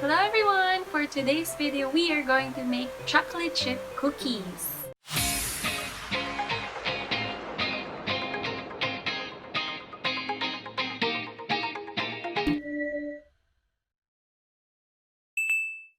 Hello everyone! For today's video, we are going to make chocolate chip cookies.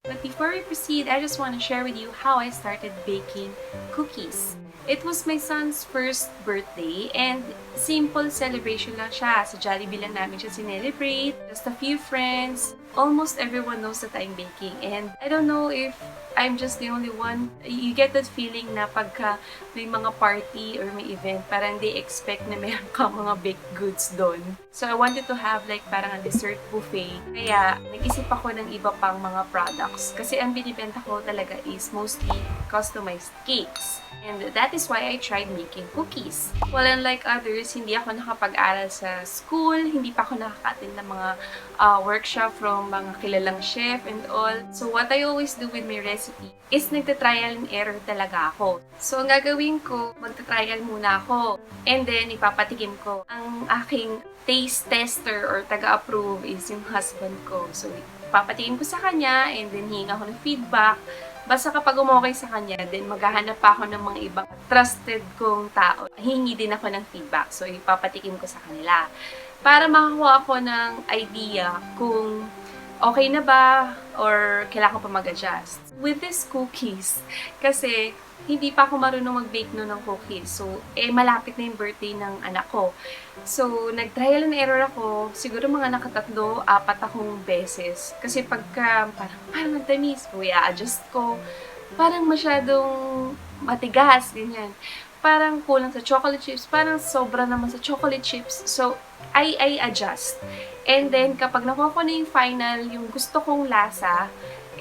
But before we proceed, I just want to share with you how I started baking cookies. It was my son's first birthday and simple celebration lang siya. Sa Jollibee lang namin siya sinelebrate. Just a few friends. Almost everyone knows that I'm baking. And I don't know if I'm just the only one. You get that feeling na pagka may mga party or may event, parang they expect na meron ka mga baked goods doon. So I wanted to have like parang a dessert buffet. Kaya nag-isip ako ng iba pang mga products. Kasi ang binibenta ko talaga is mostly customized cakes. And that is why I tried making cookies. Well, unlike others, hindi ako nakapag-aral sa school, hindi pa ako nakaka-attend ng mga workshop from mga kilalang chef and all. So what I always do with my recipe is nagta-trial and error talaga ako. So ang gagawin ko, magta-trial muna ako. And then, ipapatikim ko. Ang aking taste tester or taga-approve is yung husband ko. So, papatikim ko sa kanya and then hinga ako ng feedback. Basta kapag umokay sa kanya, then maghahanap pa ako ng mga ibang trusted kong tao. Hingi din ako ng feedback. So, ipapatikim ko sa kanila. Para makakuha ako ng idea kung okay na ba or kailangan ko pa mag-adjust. With these cookies, kasi hindi pa ako marunong mag-bake no ng cookies. So, malapit na yung birthday ng anak ko. So, nag-trial and error ako. Siguro mga nakatatlo, 4 akong beses. Kasi pagka parang matamis, i-adjust ko. Parang masyadong matigas, ganyan. Parang kulang sa chocolate chips. Parang sobra naman sa chocolate chips. So, I adjust. And then, kapag nakuha ko na yung final, yung gusto kong lasa,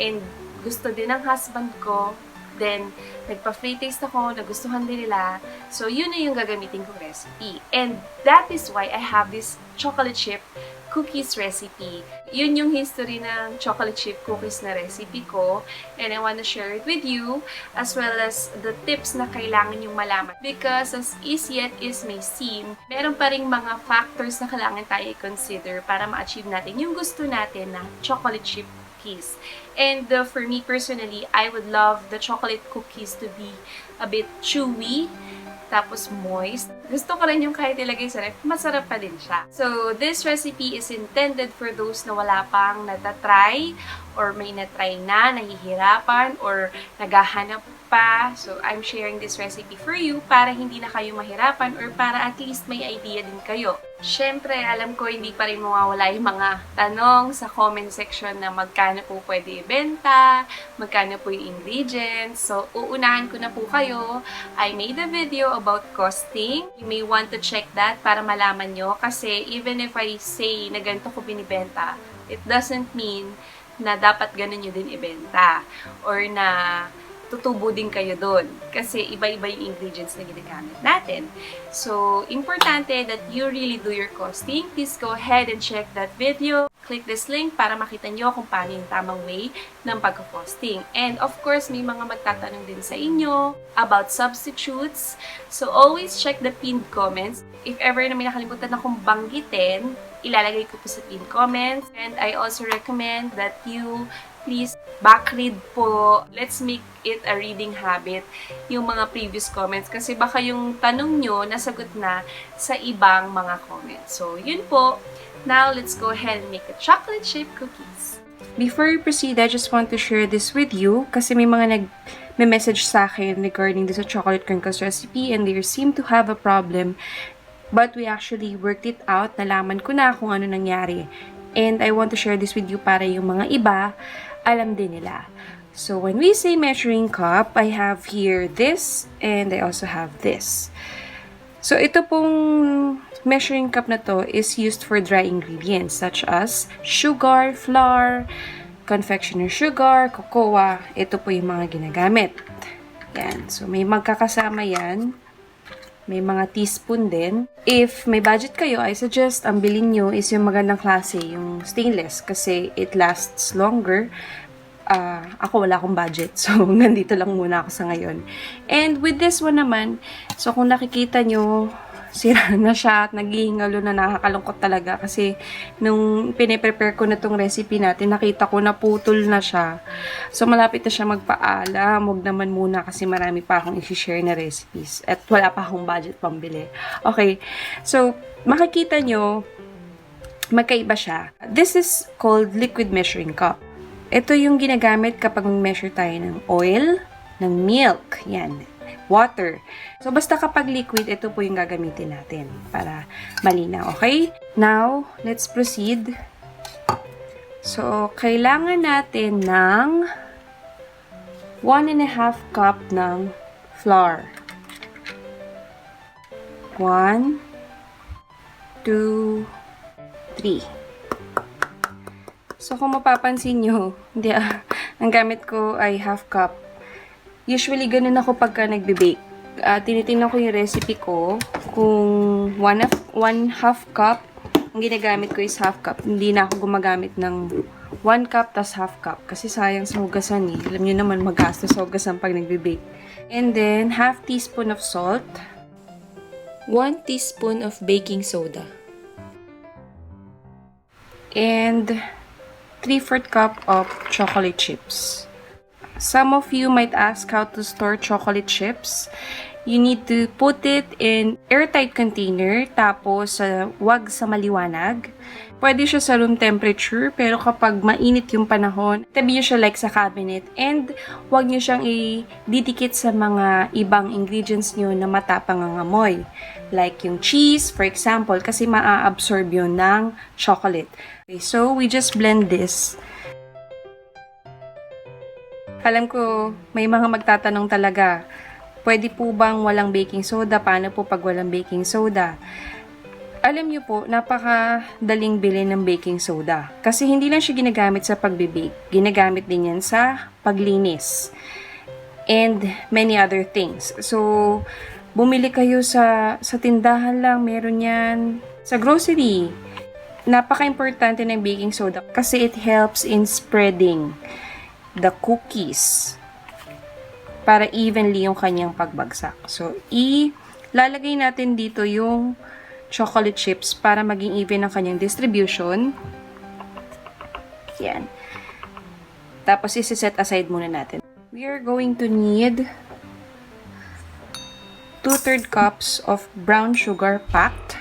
and gusto din ng husband ko, then, nagpa-free taste ako, nagustuhan din nila. So, yun na yung gagamitin kong recipe. And that is why I have this chocolate chip cookies recipe. Yun yung history ng chocolate chip cookies na recipe ko. And I want to share it with you, as well as the tips na kailangan yung malaman. Because as easy it is may seem, meron pa ring mga factors na kailangan tayo i-consider para ma-achieve natin yung gusto natin na chocolate chip cookies. And for me personally, I would love the chocolate cookies to be a bit chewy, tapos moist. Gusto ko rin yung kahit ilagay sa ref, masarap pa din siya. So, this recipe is intended for those na wala pang natatry, or may natry na, nahihirapan, or naghahanap pa. So, I'm sharing this recipe for you para hindi na kayo mahirapan or para at least may idea din kayo. Siyempre, alam ko hindi pa rin mawawala yung mga tanong sa comment section na magkano po pwede ibenta, magkano po yung ingredients. So, uunahan ko na po kayo. I made a video about costing. You may want to check that para malaman nyo kasi even if I say na ganito ko binibenta, it doesn't mean na dapat ganun nyo din ibenta or na tutubo din kayo doon. Kasi iba-iba yung ingredients na ginagamit natin. So, importante that you really do your costing. Please go ahead and check that video. Click this link para makita nyo kung paano yung tamang way ng pag-costing. And of course, may mga magtatanong din sa inyo about substitutes. So, always check the pinned comments. If ever na may nakalimutan akong banggitin, ilalagay ko po sa pinned comments. And I also recommend that you please backread po. Let's make it a reading habit yung mga previous comments kasi baka yung tanong nyo nasagot na sa ibang mga comments. So, yun po. Now, let's go ahead and make the chocolate chip cookies. Before we proceed, I just want to share this with you kasi may mga nag-message sa akin regarding this chocolate crinkles recipe and they seem to have a problem. But we actually worked it out. Nalaman ko na kung ano nangyari. And I want to share this with you para yung mga iba alam din nila. So, when we say measuring cup, I have here this and I also have this. So, ito pong measuring cup na to is used for dry ingredients such as sugar, flour, confectioner sugar, cocoa. Ito po yung mga ginagamit. Yan. So, may magkakasama yan. May mga teaspoon din. If may budget kayo, I suggest ang bilhin nyo is yung magandang klase, yung stainless, kasi it lasts longer. Ako wala akong budget, so nandito lang muna ako sa ngayon. And with this one naman, so kung nakikita nyo, sira na siya at naghihingalo na, nakakalungkot talaga kasi nung piniprepare ko na tong recipe natin, nakita ko na putol na siya. So, malapit na siya magpaalam. Huwag naman muna kasi marami pa akong i-share na recipes at wala pa akong budget pambili. Okay, so, makikita nyo, magkaiba siya. This is called liquid measuring cup. Ito yung ginagamit kapag mag-measure tayo ng oil, ng milk, yan, water. So, basta kapag liquid, ito po yung gagamitin natin para malinaw, okay? Now, let's proceed. So, kailangan natin ng 1.5 cup ng flour. 1, 2, 3. So, kung mapapansin nyo, ang gamit ko ay half cup. Usually, ganun ako pagka nagbe-bake. Tinitingnan ko yung recipe ko. Kung 1/2 cup, ang ginagamit ko is half cup. Hindi na ako gumagamit ng 1 cup tas half cup. Kasi sayang sa hugasan eh. Alam nyo naman, magastos sa hugasan pag nagbe-bake. And then, half teaspoon of salt. 1 teaspoon of baking soda. And 3/4 cup of chocolate chips. Some of you might ask how to store chocolate chips. You need to put it in airtight container, tapos wag sa maliwanag. Pwede siya sa room temperature, pero kapag mainit yung panahon, tabi nyo siya like sa cabinet. And wag nyo siyang ididikit sa mga ibang ingredients nyo na matapang ang amoy. Like yung cheese, for example, kasi maa-absorb yun ng chocolate. Okay, so we just blend this. Alam ko, may mga magtatanong talaga, pwede po bang walang baking soda? Paano po pag walang baking soda? Alam niyo po, napakadaling bilhin ng baking soda. Kasi hindi lang siya ginagamit sa pagbibake. Ginagamit din yan sa paglinis. And many other things. So, bumili kayo sa tindahan lang, meron yan. Sa grocery, napaka-importante ng baking soda kasi it helps in spreading the cookies para evenly yung kanyang pagbagsak. So, ilalagay natin dito yung chocolate chips para maging even ang kanyang distribution. Yan. Tapos, isi-set aside muna natin. We are going to need 2/3 cups of brown sugar packed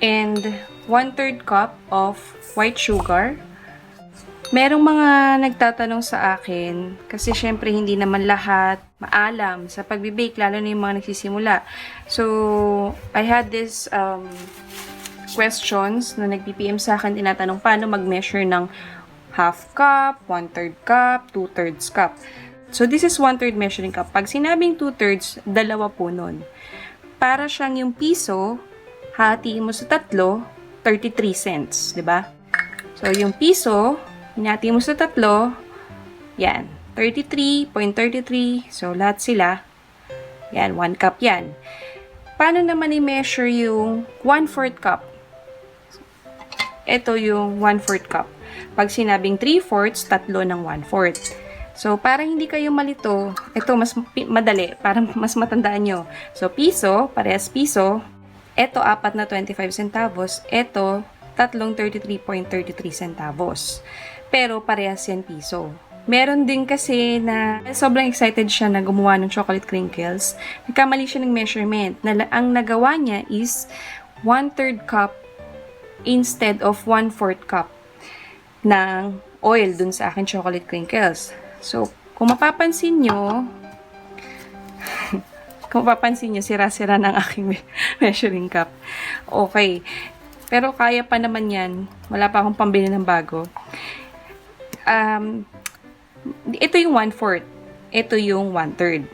and 1/3 cup of white sugar. Merong mga nagtatanong sa akin, kasi syempre hindi naman lahat maalam sa pagbibake, lalo na yung mga nagsisimula. So, I had this questions na nag-PPM sa akin, tinatanong paano mag-measure ng half cup, 1/3 cup, 2/3 cup. So, this is 1/3 measuring cup. Pag sinabing 2/3, dalawa po nun. Para siyang yung piso, hatiin mo sa 3, 33 cents, di ba? So, yung piso, hinati mo sa 3, yan, 33.33, so lahat sila, yan, 1 cup yan. Paano naman i-measure yung 1/4 cup? Ito yung 1/4 cup. Pag sinabing 3/4, 3 ng 1/4. So, para hindi kayo malito, ito mas madali, para mas matandaan nyo. So, piso, parehas piso, ito 4 na 25 centavos, ito 33.33 centavos. Pero parehas yan piso. Meron din kasi na sobrang excited siya na gumawa ng chocolate crinkles. Nagkamali siya ng measurement. Ang nagawa niya is 1/3 cup instead of 1/4 cup ng oil dun sa akin chocolate crinkles. So, kung mapapansin nyo, sira-sira ng aking measuring cup. Okay. Pero kaya pa naman yan. Wala pa akong pambili ng bago. Ito yung 1/4. Ito yung 1/3.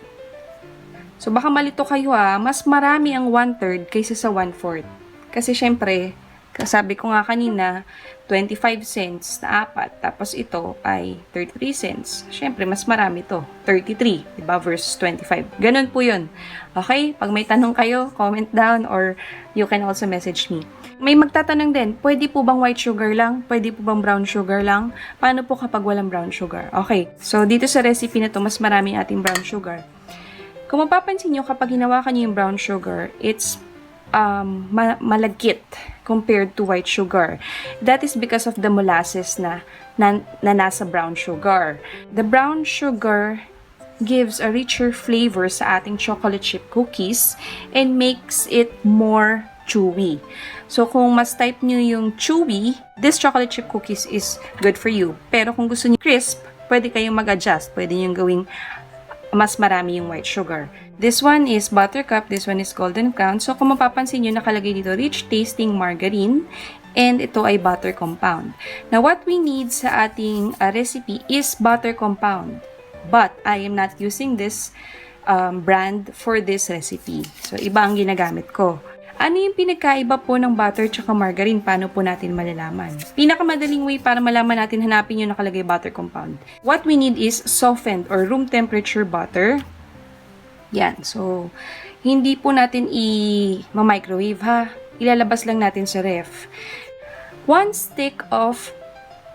So, baka malito kayo mas marami ang 1/3 kaysa sa 1/4. Kasi, syempre, sabi ko nga kanina, 25 cents na 4. Tapos, ito ay 33 cents. Syempre, mas marami to. 33, diba? Versus 25. Ganun po yun. Okay? Pag may tanong kayo, comment down or you can also message me. May magtatanong din, pwede po bang white sugar lang? Pwede po bang brown sugar lang? Paano po kapag walang brown sugar? Okay, so dito sa recipe na to, mas marami ating brown sugar. Kung mapapansin nyo, kapag hinawakan nyo yung brown sugar, it's malagkit compared to white sugar. That is because of the molasses na nasa brown sugar. The brown sugar gives a richer flavor sa ating chocolate chip cookies and makes it more chewy. So, kung mas type nyo yung chewy, this chocolate chip cookies is good for you. Pero kung gusto nyo crisp, pwede kayong mag-adjust. Pwede nyo gawing mas marami yung white sugar. This one is buttercup, this one is golden crown. So, kung mapapansin nyo, nakalagay dito, rich tasting margarine, and ito ay butter compound. Now, what we need sa ating recipe is butter compound. But, I am not using this brand for this recipe. So, iba ang ginagamit ko. Ano yung pinagkaiba po ng butter tsaka margarine? Paano po natin malalaman? Pinakamadaling way para malaman natin, hanapin yung nakalagay butter compound. What we need is softened or room temperature butter. Yan. So, hindi po natin i-microwave ha. Ilalabas lang natin sa ref. 1 stick of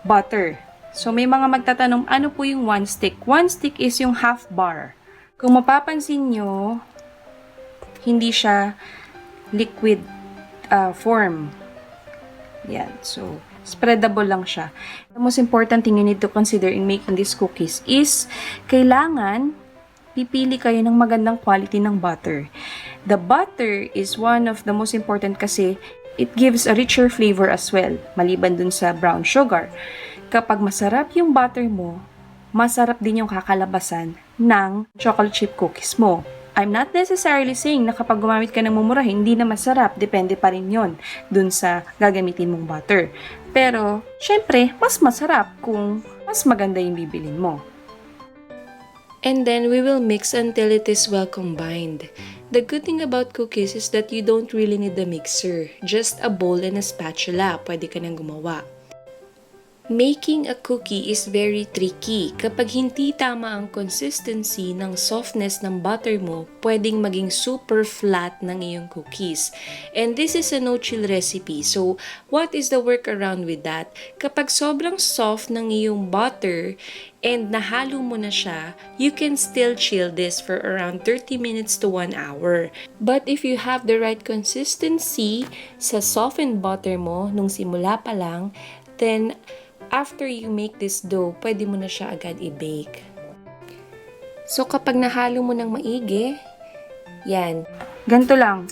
butter. So, may mga magtatanong, ano po yung 1 stick? 1 stick is yung half bar. Kung mapapansin nyo, hindi siya liquid form. Yan. So, spreadable lang siya. The most important thing you need to consider in making these cookies is kailangan pipili kayo ng magandang quality ng butter. The butter is one of the most important kasi it gives a richer flavor as well, maliban dun sa brown sugar. Kapag masarap yung butter mo, masarap din yung kakalabasan ng chocolate chip cookies mo. I'm not necessarily saying na kapag gumamit ka ng mumura, hindi na masarap. Depende pa rin yon dun sa gagamitin mong butter. Pero, syempre, mas masarap kung mas maganda yung bibilin mo. And then we will mix until it is well combined. The good thing about cookies is that you don't really need a mixer. Just a bowl and a spatula, pwede ka nang gumawa. Making a cookie is very tricky. Kapag hindi tama ang consistency ng softness ng butter mo, pwedeng maging super flat ng iyong cookies. And this is a no-chill recipe. So, what is the workaround with that? Kapag sobrang soft ng iyong butter and nahalo mo na siya, you can still chill this for around 30 minutes to 1 hour. But if you have the right consistency sa softened butter mo nung simula pa lang, then after you make this dough, pwede mo na siya agad i-bake. So, kapag nahalo mo ng maigi, yan. Ganito lang.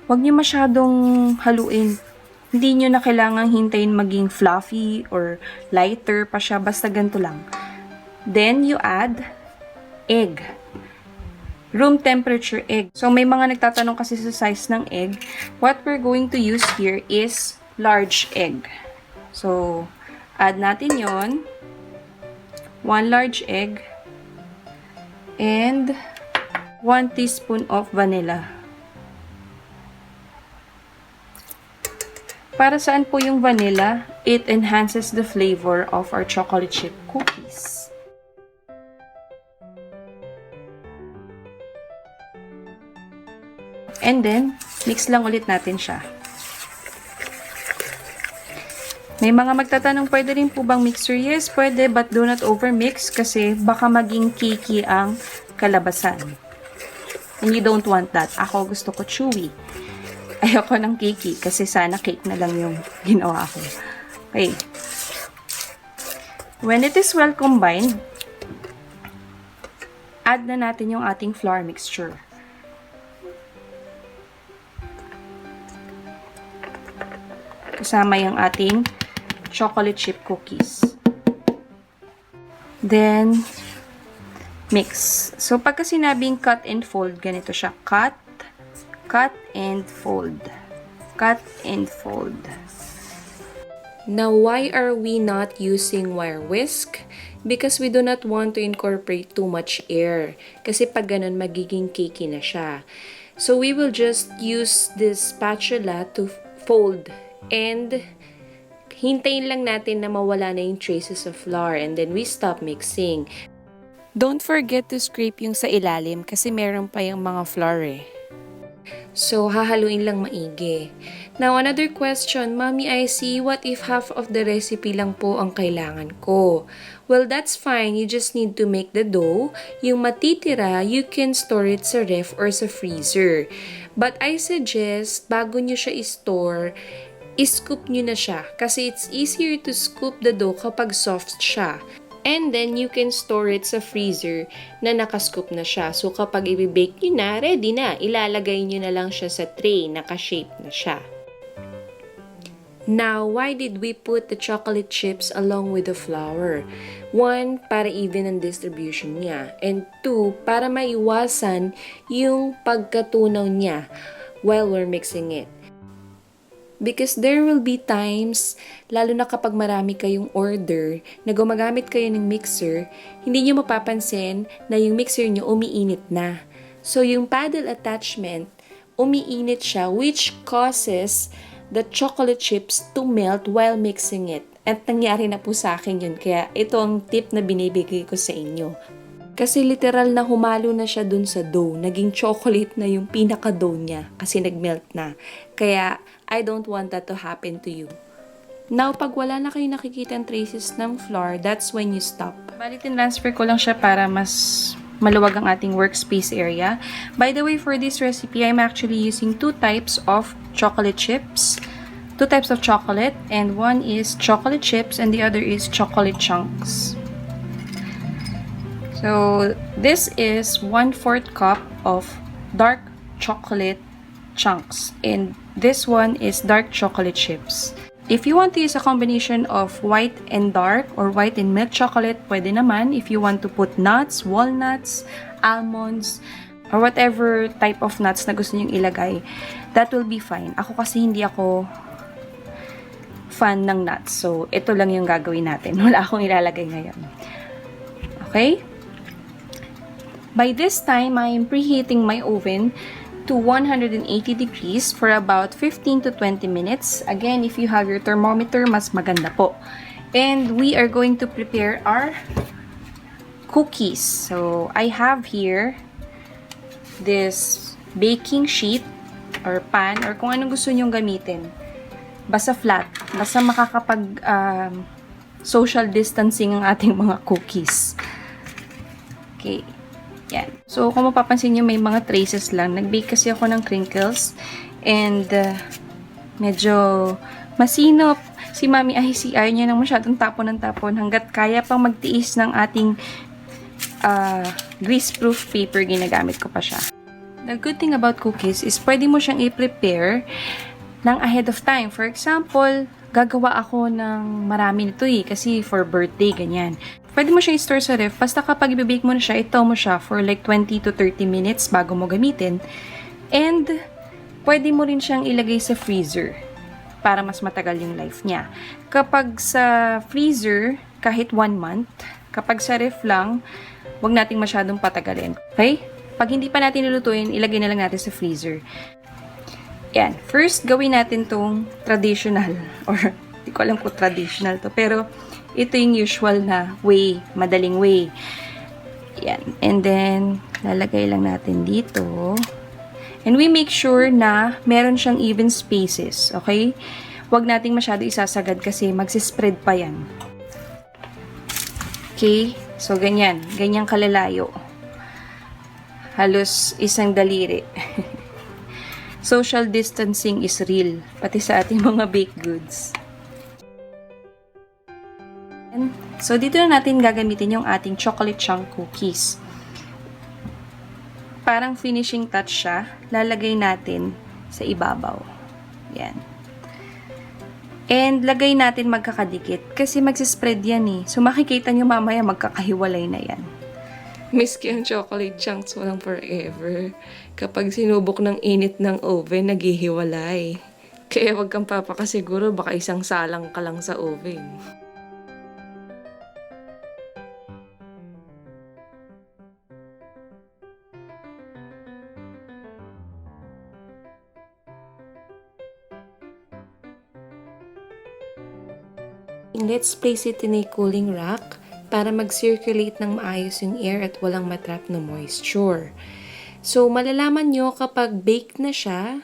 Huwag niyo masyadong haluin. Hindi niyo na kailangang hintayin maging fluffy or lighter pa siya. Basta ganito lang. Then, you add egg. Room temperature egg. So, may mga nagtatanong kasi sa size ng egg. What we're going to use here is large egg. So, add natin yon, 1 large egg, and 1 teaspoon of vanilla. Para saan po yung vanilla? It enhances the flavor of our chocolate chip cookies. And then, mix lang ulit natin siya. May mga magtatanong, pwede rin po bang mixer? Yes, pwede, but do not overmix kasi baka maging cakey ang kalabasan. And you don't want that. Ako gusto ko chewy. Ayoko ng cakey kasi sana cake na lang yung ginawa ko. Okay. When it is well combined, add na natin yung ating flour mixture. Kasama yung ating chocolate chip cookies. Then, mix. So, pagka sinabing cut and fold, ganito siya. Cut, cut and fold. Cut and fold. Now, why are we not using wire whisk? Because we do not want to incorporate too much air. Kasi pag ganun, magiging cakey na siya. So, we will just use this spatula to fold and hintayin lang natin na mawala na yung traces of flour and then we stop mixing. Don't forget to scrape yung sa ilalim kasi meron pa yung mga flour eh. So, hahaluin lang maigi. Now, another question, Mommy Icey, what if half of the recipe lang po ang kailangan ko? Well, that's fine. You just need to make the dough. Yung matitira, you can store it sa ref or sa freezer. But I suggest, bago nyo siya i-store, i-scoop nyo na siya. Kasi it's easier to scoop the dough kapag soft siya. And then, you can store it sa freezer na nakascoop na siya. So, kapag i-bake nyo na, ready na. Ilalagay nyo na lang siya sa tray, naka-shape na siya. Now, why did we put the chocolate chips along with the flour? 1, para even ang distribution niya. And 2, para maiwasan yung pagkatunaw niya while we're mixing it. Because there will be times, lalo na kapag marami kayong order, na gumagamit kayo ng mixer, hindi nyo mapapansin na yung mixer nyo umiinit na. So, yung paddle attachment, umiinit siya, which causes the chocolate chips to melt while mixing it. At nangyari na po sa akin yun. Kaya ito ang tip na binibigay ko sa inyo. Kasi literal na humalo na siya dun sa dough. Naging chocolate na yung pinaka-dough niya. Kasi nag-melt na. Kaya I don't want that to happen to you. Now, pag wala na kayo nakikita ang traces ng flour, that's when you stop. Bali, tinransfer ko lang siya para mas maluwag ang ating workspace area. By the way, for this recipe, I'm actually using 2 types of chocolate chips. 2 types of chocolate, and one is chocolate chips and the other is chocolate chunks. So, this is 1/4 cup of dark chocolate chunks, and this one is dark chocolate chips. If you want to use a combination of white and dark or white and milk chocolate, pwede naman. If you want to put nuts, walnuts, almonds, or whatever type of nuts na gusto nyong ilagay, that will be fine. Ako kasi hindi ako fan ng nuts. So, ito lang yung gagawin natin. Wala akong ilalagay ngayon. Okay? By this time, I am preheating my oven to 180 degrees for about 15 to 20 minutes. Again, if you have your thermometer, mas maganda po. And we are going to prepare our cookies. So, I have here this baking sheet or pan or kung anong gusto nyong gamitin. Basta flat. Basta makakapag social distancing ang ating mga cookies. Okay. Yan. So, kung mapapansin nyo, may mga traces lang. Nag-bake kasi ako ng crinkles. And, medyo masinop. Si Mami Icey, ayaw niya nang masyadong tapon ng tapon. Hanggat kaya pang magtiis ng ating grease-proof paper, ginagamit ko pa siya. The good thing about cookies is pwede mo siyang i-prepare ng ahead of time. For example, gagawa ako ng marami nito kasi for birthday, ganyan. Pwede mo siya i-store sa ref, basta kapag i-bake mo na siya, itaw mo siya for like 20 to 30 minutes bago mo gamitin. And, pwede mo rin siyang ilagay sa freezer para mas matagal yung life niya. Kapag sa freezer, kahit 1 month, kapag sa ref lang, wag nating masyadong patagalin. Okay? Pag hindi pa natin lulutuin, ilagay na lang natin sa freezer. Yan. First, gawin natin tong traditional. Or, di ko alam kung traditional to. Pero, ito yung usual na way. Madaling way. Yan. And then, lalagay lang natin dito. And we make sure na meron siyang even spaces. Okay? Huwag nating masyado isasagad kasi magsispread pa yan. Okay? So, ganyan. Ganyang kalalayo. Halos isang daliri. Social distancing is real. Pati sa ating mga baked goods. So, dito na natin gagamitin yung ating chocolate chunk cookies. Parang finishing touch siya. Lalagay natin sa ibabaw. Yan. And, lagay natin magkakadikit. Kasi magsispread yan eh. So, makikita nyo mamaya magkakahiwalay na yan. Miski ang chocolate chunks walang forever. Kapag sinubok ng init ng oven, naghihiwalay. Kaya wag kang papakasiguro, baka isang salang ka lang sa oven. Let's place it in a cooling rack para mag-circulate ng maayos yung air at walang matrap na moisture. So, malalaman nyo kapag baked na siya,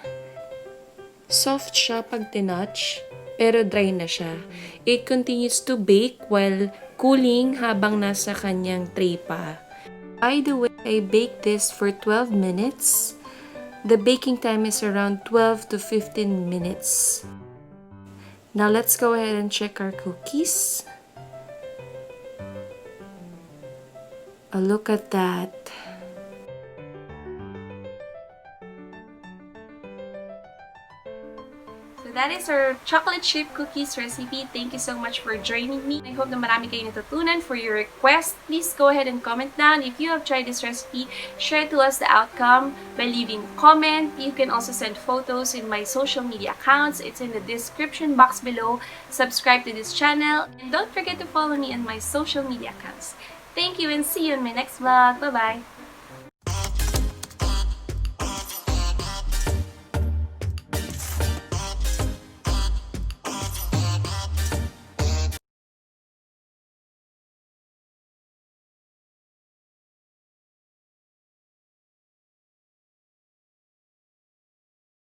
soft siya pag tinouch, pero dry na siya. It continues to bake while cooling habang nasa kanyang tray pa. By the way, I baked this for 12 minutes. The baking time is around 12 to 15 minutes. Now let's go ahead and check our cookies. Oh, look at that. So that is our chocolate chip cookies recipe. Thank you so much for joining me. I hope na marami kayong natutunan. For your request, please go ahead and comment down. If you have tried this recipe, share to us the outcome by leaving a comment. You can also send photos in my social media accounts. It's in the description box below. Subscribe to this channel. And don't forget to follow me on my social media accounts. Thank you and see you in my next vlog. Bye-bye!